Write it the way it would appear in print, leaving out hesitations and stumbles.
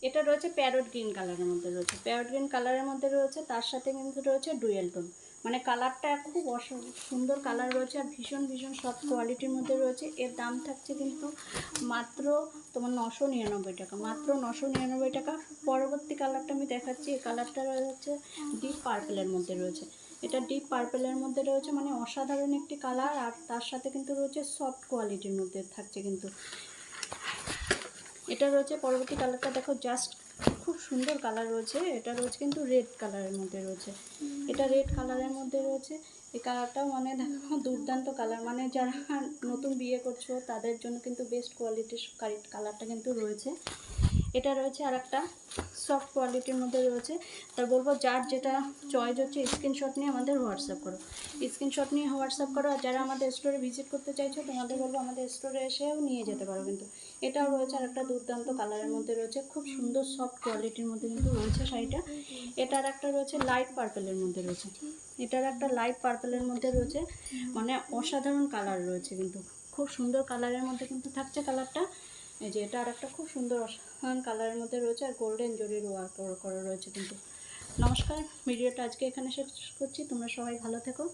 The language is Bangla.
এটা রয়েছে প্যারট গ্রিন কালারের মধ্যে রয়েছে, প্যারট গ্রিন কালারের মধ্যে রয়েছে, তার সাথে কিন্তু রয়েছে ডুয়েল টোন। মানে কালারটা খুব সুন্দর কালার রয়েছে আর ভীষণ ভীষণ সফট কোয়ালিটির মধ্যে রয়েছে। এর দাম থাকছে কিন্তু মাত্র তোমার 999 টাকা, মাত্র 999 টাকা। পরবর্তী কালারটা আমি দেখাচ্ছি, এই কালারটা রয়েছে ডিপ পার্পেলের মধ্যে রয়েছে। এটা ডিপ পার্পেলের মধ্যে রয়েছে, মানে অসাধারণ একটি কালার। আর তার সাথে কিন্তু রয়েছে সফট কোয়ালিটির মধ্যে থাকছে কিন্তু। এটা রয়েছে পরবর্তী কালারটা দেখো, জাস্ট খুব সুন্দর কালার রয়েছে। এটা রয়েছে কিন্তু রেড কালারের মধ্যে রয়েছে, এটা রেড কালারের মধ্যে রয়েছে। এই কালারটাও মানে দেখো দুর্দান্ত কালার, মানে যারা নতুন বিয়ে করছো তাদের জন্য কিন্তু বেস্ট কোয়ালিটির কালারটা কিন্তু রয়েছে। এটা রয়েছে আর একটা সফট কোয়ালিটির মধ্যে রয়েছে। তা বলবো যার যেটা চয়েস হচ্ছে স্ক্রিনশট নিয়ে আমাদের হোয়াটসঅ্যাপ করো, স্ক্রিনশট নিয়ে হোয়াটসঅ্যাপ করো। আর যারা আমাদের স্টোরে ভিজিট করতে চাইছো তোমাদের বলবো আমাদের স্টোরে এসেও নিয়ে যেতে পারো কিন্তু। এটাও রয়েছে আর একটা দুর্দান্ত কালারের মধ্যে রয়েছে, খুব সুন্দর সফট কোয়ালিটির মধ্যে কিন্তু রয়েছে শাড়িটা। এটার একটা রয়েছে লাইট পার্পেলের মধ্যে রয়েছে, এটার একটা লাইট পার্পেলের মধ্যে রয়েছে, মানে অসাধারণ কালার রয়েছে কিন্তু, খুব সুন্দর কালারের মধ্যে কিন্তু থাকছে কালারটা। এই যে এটা আর একটা খুব সুন্দর অসাধারণ কালারের মধ্যে রয়েছে আর গোল্ডেন জরির ওয়ার্ক করা রয়েছে কিন্তু। নমস্কার, ভিডিওটা আজকে এখানে শেষ করছি। তোমরা সবাই ভালো থেকো।